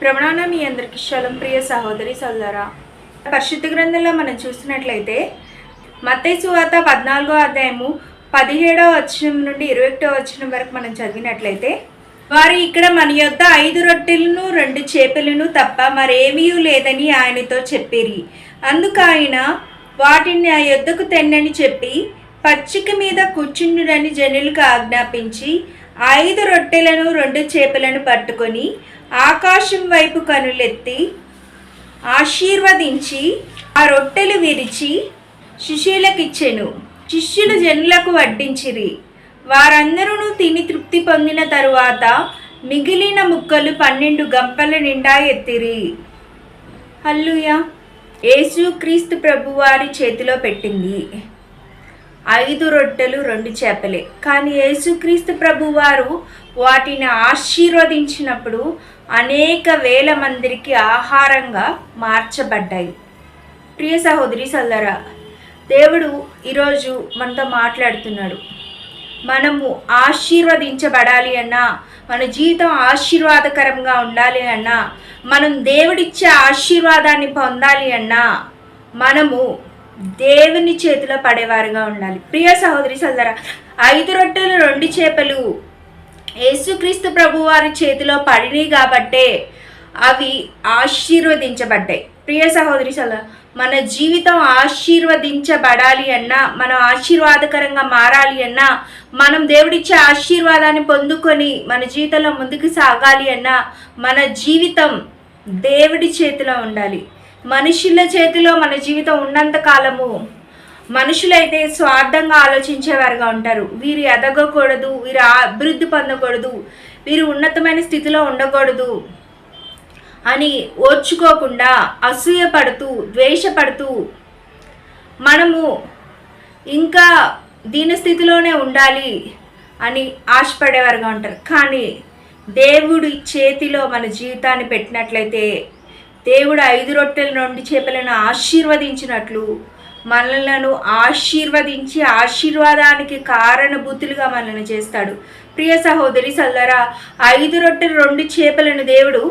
ప్రవణాన మీ అందరికి శలం ప్రియ సహోదరి సోదరా, పరిశుద్ధ గ్రంథంలో మనం చూసినట్లయితే మత్తయి సువార్త 14వ అధ్యాయము 17వ వచనం నుండి 21వ వచనం వరకు మనం చదివినట్లయితే, వారు ఇక్కడ మన యొద్ద 5 రొట్టెలను 2 చేపలను తప్ప మరేమీ లేదని ఆయనతో చెప్పిరి. అందుకు ఆయన వాటిని ఆ యొద్దకు తెన్నని చెప్పి పచ్చిక మీద కూర్చుండునని జనులకు ఆజ్ఞాపించి 5 రొట్టెలను 2 చేపలను పట్టుకొని ఆకాశం వైపు కనులెత్తి ఆశీర్వదించి ఆ రొట్టెలు విరిచి శిష్యులకిచ్చెను. శిష్యులు జనులకు వడ్డించిరి. వారందరూ తిని తృప్తి పొందిన తరువాత మిగిలిన ముక్కలు 12 గంపల నిండా ఎత్తిరి. హల్లెలూయా. యేసుక్రీస్తు ప్రభువారి చేతిలో పెట్టింది 5 రొట్టెలు 2 చేపలే. కానీ యేసుక్రీస్తు ప్రభువారు వాటిని ఆశీర్వదించినప్పుడు అనేక వేల మందికి ఆహారంగా మార్చబడ్డాయి. ప్రియ సహోదరి సోదరా, దేవుడు ఈరోజు మనతో మాట్లాడుతున్నాడు. మనము ఆశీర్వదించబడాలి అన్నా, మన జీవితం ఆశీర్వాదకరంగా ఉండాలి అన్నా, మనం దేవుడిచ్చే ఆశీర్వాదాన్ని పొందాలి అన్నా, మనము దేవుని చేతిలో పడేవారుగా ఉండాలి. ప్రియ సహోదరి సోదరా, 5 రొట్టెలు 2 చేపలు యేసుక్రీస్తు ప్రభు వారి చేతిలో పడినాయి కాబట్టే అవి ఆశీర్వదించబడ్డాయి. ప్రియ సహోదరి సోదరా, మన జీవితం ఆశీర్వదించబడాలి అన్నా, మనం ఆశీర్వాదకరంగా మారాలి అన్నా, మనం దేవుడిచ్చే ఆశీర్వాదాన్ని పొందుకొని మన జీవితంలో ముందుకు సాగాలి అన్నా, మన జీవితం దేవుడి చేతిలో ఉండాలి. మనుషుల చేతిలో మన జీవితం ఉన్నంత కాలము మనుషులైతే స్వార్థంగా ఆలోచించేవారుగా ఉంటారు. వీరు ఎదగకూడదు, వీరు అభివృద్ధి పొందకూడదు, వీరు ఉన్నతమైన స్థితిలో ఉండకూడదు అని ఓర్చుకోకుండా అసూయపడుతూ ద్వేషపడుతూ మనము ఇంకా దీన స్థితిలోనే ఉండాలి అని ఆశపడేవారుగా ఉంటారు. కానీ దేవుడి చేతిలో మన జీవితాన్ని పెట్టినట్లయితే, దేవుడు 5 రొట్టెలు 2 చేపలను ఆశీర్వదించినట్లు మనలను ఆశీర్వదించి ఆశీర్వాదానికి కారణభూతులుగా మనల్ని చేస్తాడు. ప్రియ సహోదరి సోదరా, 5 రొట్టెలు 2 చేపలను దేవుడు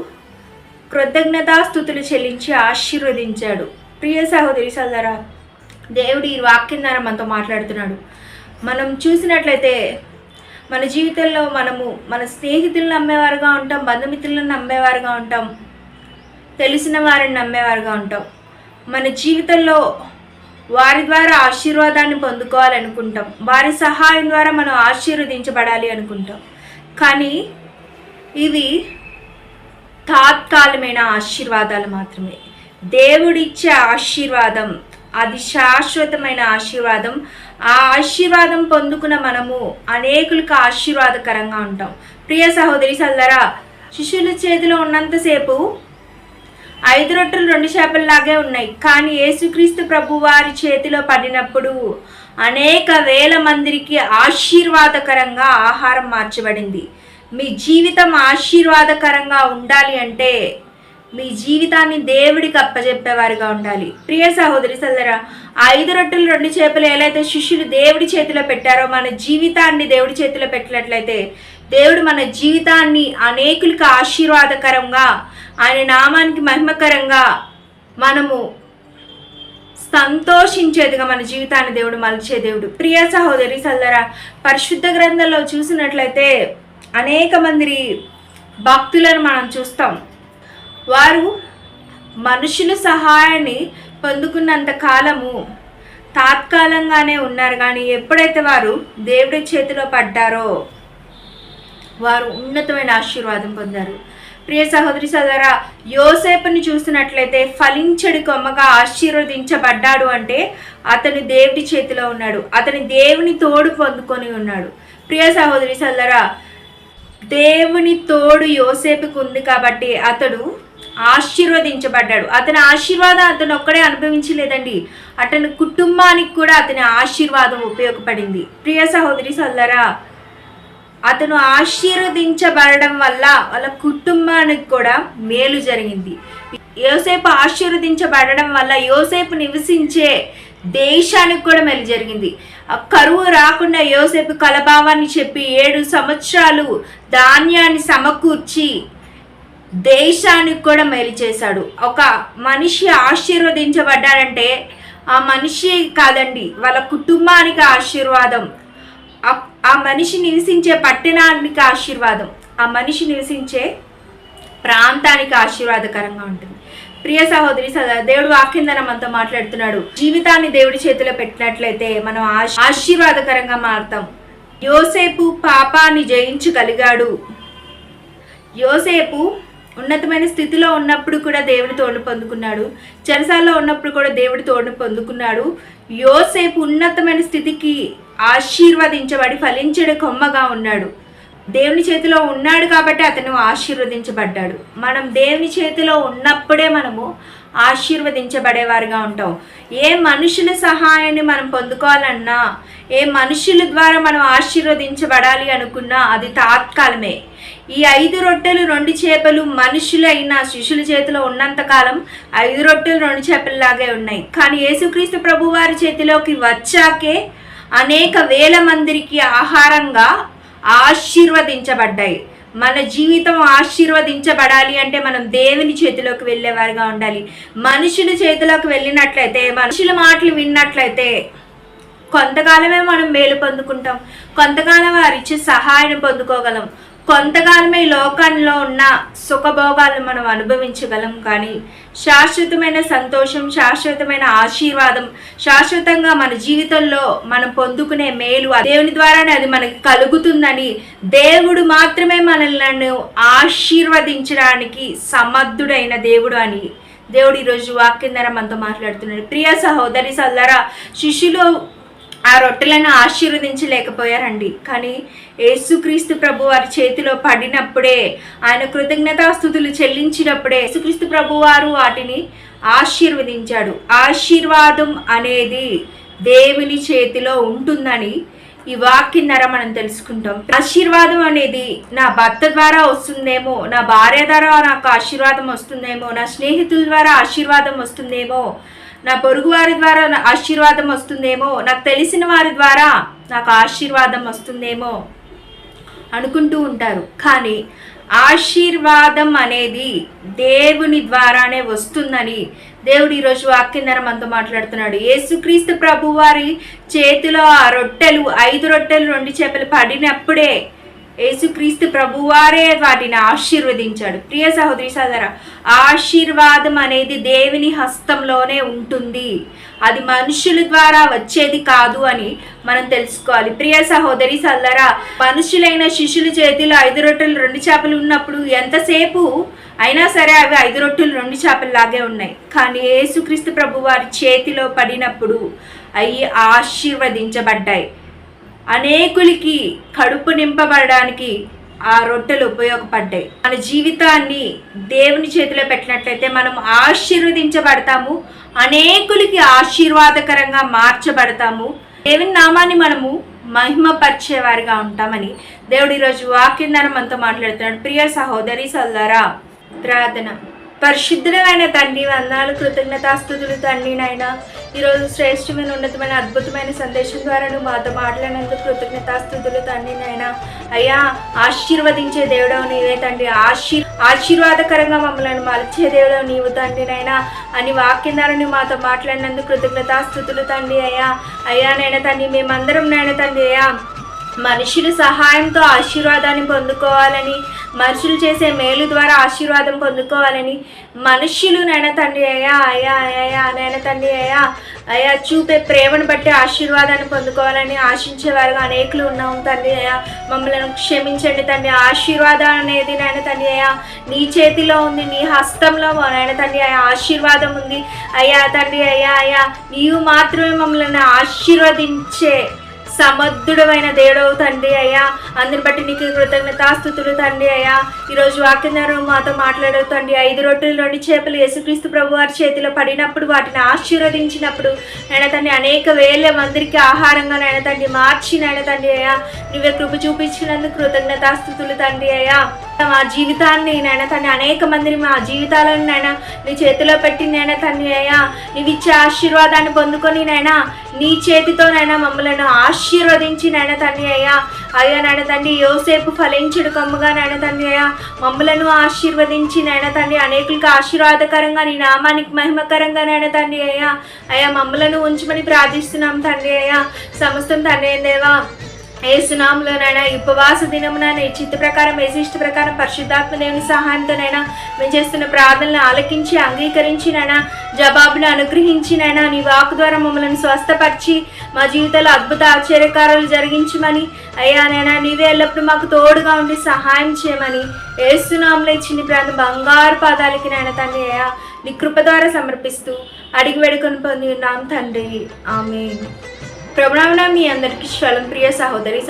కృతజ్ఞతాస్తుతులు చెల్లించి ఆశీర్వదించాడు. ప్రియ సహోదరి సోదరా, దేవుడు ఈ వాక్యం ద్వారా మనతో మాట్లాడుతున్నాడు. మనం చూసినట్లయితే మన జీవితంలో మనము మన స్నేహితులను నమ్మేవారుగా ఉంటాం, బంధుమిత్రులను నమ్మేవారుగా ఉంటాం, తెలిసిన వారిని నమ్మేవారుగా ఉంటాం. మన జీవితంలో వారి ద్వారా ఆశీర్వాదాన్ని పొందుకోవాలనుకుంటాం, వారి సహాయం ద్వారా మనం ఆశీర్వదించబడాలి అనుకుంటాం. కానీ ఇవి తాత్కాలికమైన ఆశీర్వాదాలు మాత్రమే. దేవుడిచ్చే ఆశీర్వాదం అది శాశ్వతమైన ఆశీర్వాదం. ఆ ఆశీర్వాదం పొందుకున్న మనము అనేకులకు ఆశీర్వాదకరంగా ఉంటాం. ప్రియ సహోదరి సోదరా, శిష్యుల చేతిలో ఉన్నంతసేపు 5 రొట్టెలు 2 చేపల్లాగే ఉన్నాయి. కానీ యేసుక్రీస్తు ప్రభు వారి చేతిలో పడినప్పుడు అనేక వేల మందికి ఆశీర్వాదకరంగా ఆహారం మార్చబడింది. మీ జీవితం ఆశీర్వాదకరంగా ఉండాలి అంటే మీ జీవితాన్ని దేవుడికి అప్పచెప్పేవారుగా ఉండాలి. ప్రియ సహోదరి సోదరా, 5 రొట్టెలు 2 చేపలు ఎలా శిష్యులు దేవుడి చేతిలో పెట్టారో మన జీవితాన్ని దేవుడి చేతిలో పెట్టినట్లయితే దేవుడు మన జీవితాన్ని అనేకులకు ఆశీర్వాదకరంగా, ఆయన నామానికి మహిమకరంగా, మనము సంతోషించేదిగా మన జీవితాన్ని దేవుడు మలిచే దేవుడు. ప్రియ సహోదరి సోదరా, పరిశుద్ధ గ్రంథంలో చూసినట్లయితే అనేక మంది భక్తులను మనం చూస్తాం. వారు మనుషుల సహాయాన్ని పొందుకున్నంత కాలము తాత్కాలికంగానే ఉన్నారు. కానీ ఎప్పుడైతే వారు దేవుడి చేతిలో పడ్డారో వారు ఉన్నతమైన ఆశీర్వాదం పొందారు. ప్రియ సహోదరి సోదరా, యోసేపుని చూసినట్లయితే ఫలించడి కొమ్మగా ఆశీర్వదించబడ్డాడు అంటే అతను దేవుడి చేతిలో ఉన్నాడు, అతని దేవుని తోడు పొందుకొని ఉన్నాడు. ప్రియ సహోదరి సోదరా, దేవుని తోడు యోసేపుకు ఉంది కాబట్టి అతడు ఆశీర్వదించబడ్డాడు. అతని ఆశీర్వాదం అతను ఒక్కడే అనుభవించలేదండి, అతని కుటుంబానికి కూడా అతని ఆశీర్వాదం ఉపయోగపడింది. ప్రియ సహోదరి సోదరా, అతను ఆశీర్వదించబడడం వల్ల వాళ్ళ కుటుంబానికి కూడా మేలు జరిగింది. యోసేపు ఆశీర్వదించబడడం వల్ల యోసేపు నివసించే దేశానికి కూడా మేలు జరిగింది. కరువు రాకుండా యోసేపు కలభావాన్ని చెప్పి 7 సంవత్సరాలు ధాన్యాన్ని సమకూర్చి దేశానికి కూడా మేలు చేశాడు. ఒక మనిషి ఆశీర్వదించబడ్డాడంటే ఆ మనిషి కాదండి, వాళ్ళ కుటుంబానికి ఆశీర్వాదం, ఆ మనిషి నివసించే పట్టణానికి ఆశీర్వాదం, ఆ మనిషి నివసించే ప్రాంతానికి ఆశీర్వాదకరంగా ఉంటుంది. ప్రియ సహోదరి దేవుడు వాక్యం ద్వారా మనతో మాట్లాడుతున్నాడు. జీవితాన్ని దేవుడి చేతిలో పెట్టినట్లయితే మనం ఆశీర్వాదకరంగా మారుతాం. యోసేపు పాపాన్ని జయించగలిగాడు. యోసేపు ఉన్నతమైన స్థితిలో ఉన్నప్పుడు కూడా దేవుడి తోడు పొందుకున్నాడు. చెరసాల్లో ఉన్నప్పుడు కూడా దేవుడి తోడు పొందుకున్నాడు. యోసేపు ఉన్నతమైన స్థితికి ఆశీర్వదించబడి ఫలించే కొమ్మగా ఉన్నాడు. దేవుని చేతిలో ఉన్నాడు కాబట్టి అతను ఆశీర్వదించబడ్డాడు. మనం దేవుని చేతిలో ఉన్నప్పుడే మనము ఆశీర్వదించబడేవారుగా ఉంటాం. ఏ మనుషుల సహాయాన్ని మనం పొందుకోవాలన్నా, ఏ మనుషుల ద్వారా మనం ఆశీర్వదించబడాలి అనుకున్నా అది తాత్కాలమే. ఈ 5 రొట్టెలు 2 చేపలు మనుషులైన శిష్యుల చేతిలో ఉన్నంతకాలం 5 రొట్టెలు 2 చేపలలాగే ఉన్నాయి. కానీ యేసుక్రీస్తు ప్రభు వారి చేతిలోకి వచ్చాకే అనేక వేల మందికి ఆహారంగా ఆశీర్వదించబడ్డాయి. మన జీవితం ఆశీర్వదించబడాలి అంటే మనం దేవుని చేతిలోకి వెళ్ళేవారుగా ఉండాలి. మనుషుల చేతిలోకి వెళ్ళినట్లయితే, మనుషుల మాటలు విన్నట్లయితే కొంతకాలమే మనం మేలు పొందుకుంటాం, కొంతకాలం వారిచ్చే సహాయం పొందుకోగలం, కొంతకాలమే లోకంలో ఉన్న సుఖభోగాలను మనం అనుభవించగలం. కానీ శాశ్వతమైన సంతోషం, శాశ్వతమైన ఆశీర్వాదం, శాశ్వతంగా మన జీవితంలో మనం పొందుకునే మేలు దేవుని ద్వారానే అది మనకి కలుగుతుందని, దేవుడు మాత్రమే మనల్ని ఆశీర్వదించడానికి సమర్థుడైన దేవుడు అని దేవుడు ఈరోజు వాక్యం ద్వారా మనతో మాట్లాడుతున్నాడు. ప్రియ సహోదరి సోదరా, శిష్యులు ఆ రొట్టెలను ఆశీర్వదించలేకపోయారండి. కానీ యేసుక్రీస్తు ప్రభు వారి చేతిలో పడినప్పుడే, ఆయన కృతజ్ఞతాస్తుతులు చెల్లించినప్పుడే యేసుక్రీస్తు ప్రభు వారు వాటిని ఆశీర్వదించాడు. ఆశీర్వాదం అనేది దేవుని చేతిలో ఉంటుందని ఈ వాక్యం ద్వారా మనం తెలుసుకుంటాం. ఆశీర్వాదం అనేది నా భర్త ద్వారా వస్తుందేమో, నా భార్య ద్వారా నాకు ఆశీర్వాదం వస్తుందేమో, నా స్నేహితుల ద్వారా ఆశీర్వాదం వస్తుందేమో, నా పొరుగు వారి ద్వారా ఆశీర్వాదం వస్తుందేమో, నాకు తెలిసిన వారి ద్వారా నాకు ఆశీర్వాదం వస్తుందేమో అనుకుంటూ ఉంటారు. కానీ ఆశీర్వాదం అనేది దేవుని ద్వారానే వస్తుందని దేవుడు ఈరోజు వాక్యం ద్వారా మనతో మాట్లాడుతున్నాడు. యేసుక్రీస్తు ప్రభు వారి చేతిలో ఆ రొట్టెలు 5 రొట్టెలు 2 చేపలు పడినప్పుడే యేసుక్రీస్తు ప్రభువారే వాటిని ఆశీర్వదించాడు. ప్రియ సహోదరి సోదరా, ఆశీర్వాదం అనేది దేవుని హస్తంలోనే ఉంటుంది, అది మనుషుల ద్వారా వచ్చేది కాదు అని మనం తెలుసుకోవాలి. ప్రియ సహోదరి సోదరా, మనుషులైన శిష్యుల చేతిలో 5 రొట్టెలు 2 చేపలు ఉన్నప్పుడు ఎంతసేపు అయినా సరే అవి 5 రొట్టెలు 2 చేపల్లాగే ఉన్నాయి. కానీ యేసుక్రీస్తు ప్రభు వారి చేతిలో పడినప్పుడు అవి ఆశీర్వదించబడ్డాయి. అనేకులకి కడుపు నింపబడడానికి ఆ రొట్టెలు ఉపయోగపడ్డాయి. మన జీవితాన్ని దేవుని చేతిలో పెట్టినట్లయితే మనం ఆశీర్వదించబడతాము, అనేకులకి ఆశీర్వాదకరంగా మార్చబడతాము, దేవుని నామాన్ని మనము మహిమపరిచేవారిగా ఉంటామని దేవుడు ఈరోజు వాక్యం ద్వారా మనతో మాట్లాడుతున్నాడు. ప్రియ సహోదరి సోదరా, ప్రార్థన. పరిశుద్ధుడైన తండ్రి, వందనాలు, కృతజ్ఞతాస్తుతులు తండ్రి. నాయన ఈరోజు శ్రేష్టమైన ఉన్నతమైన అద్భుతమైన సందేశం ద్వారా నువ్వు మాతో మాట్లాడినందుకు కృతజ్ఞతాస్తుతులు తండ్రి. నాయన అయ్యా, ఆశీర్వదించే దేవుడవు నీవే తండ్రి, ఆశీర్వాదకరంగా మమ్మల్ని మలిచే దేవుడవు నీవు తండ్రి. నాయన అని వాక్యం ద్వారా నువ్వు మాతో మాట్లాడినందుకు కృతజ్ఞతాస్తుతులు తండ్రి. అయ్యా నైనా తండ్రి, మేమందరం నైనా తండ్రి అయ్యా మనుషుల సహాయంతో ఆశీర్వాదాన్ని పొందుకోవాలని, మనుషులు చేసే మేలు ద్వారా ఆశీర్వాదం పొందుకోవాలని, మనుషులు నైనా తండ్రి నైనా తండ్రి చూపే ప్రేమను బట్టి ఆశీర్వాదాన్ని పొందుకోవాలని ఆశించేవారుగా అనేకులు ఉన్నాము తండ్రి. మమ్మల్ని క్షమించండి తండ్రి. ఆశీర్వాదం అనేది నైనా తండ్రి నీ చేతిలో ఉంది, నీ హస్తంలో నైనా తండ్రి ఆశీర్వాదం ఉంది. తండ్రి నీవు మాత్రమే మమ్మల్ని ఆశీర్వదించే సమర్థుడమైన దేవుడవు తండ్రి. అందుని బట్టి నీకు కృతజ్ఞతాస్తుతులు తండ్రి. ఈరోజు వాక్యం ద్వారా మాతో మాట్లాడవు తండ్రి. 5 రొట్టెలు 2 చేపలు యేసుక్రీస్తు ప్రభు వారి చేతిలో పడినప్పుడు, వాటిని ఆశీర్వదించినప్పుడు నైనా తండ్రి అనేక వేల మందికి ఆహారంగా నైనా తండ్రి మార్చి నైనా తండ్రి నువ్వే కృప చూపించినందుకు కృతజ్ఞతాస్తుతులు తండ్రి. మా జీవితాన్ని నైనా తండ్రి అనేక మందిని మా జీవితాలను నైనా నీ చేతిలో పెట్టి నైనా తండ్రి నీవు ఇచ్చే ఆశీర్వాదాన్ని పొందుకొని నైనా నీ చేతితో నైనా మమ్మల్ని ఆశీర్వదించి నైనా తండ్రి అయ్యా నాయన తండ్రి యోసేపు ఫలించుడు కొమ్ముగా నాయన తండ్రి అయ్యా మమ్మలను ఆశీర్వదించి నాయన తండ్రి అనేకులకు ఆశీర్వాదకరంగా నీ నామానికి మహిమకరంగా నాయన తండ్రి అయ్యా అయ్యా మమ్మలను ఉంచమని ప్రార్థిస్తున్నాం తండ్రి అయ్యా సమస్తం తండ్రి దేవా ఏసునామలోనైనా ఈ ఉపవాస దినమునైనా ఈ చిత్త ప్రకారం ఇష్ట ప్రకారం పరిశుద్ధాత్మ దేవుని సహాయంతోనైనా మేము చేస్తున్న ప్రార్థనలను ఆలకించి అంగీకరించినైనా జవాబును అనుగ్రహించినైనా నీ వాక్ ద్వారా మమ్మల్ని స్వస్థపరిచి మా జీవితంలో అద్భుత ఆశ్చర్యకారాలు జరిగించమని అయ్యానైనా నీవే ఎల్లప్పుడు మాకు తోడుగా ఉండి సహాయం చేయమని ఏసునామలో ఇచ్చిన ప్రాంతం బంగారు పాదాలకి నాయన తండ్రి అయ్యా నీ కృప ద్వారా సమర్పిస్తూ అడిగి వేడుకొని పొంది ఉన్నాం తండ్రి ఆమేన్. ప్రభునామమున మీ అందరికీ శ్వలం ప్రియ సహోదరి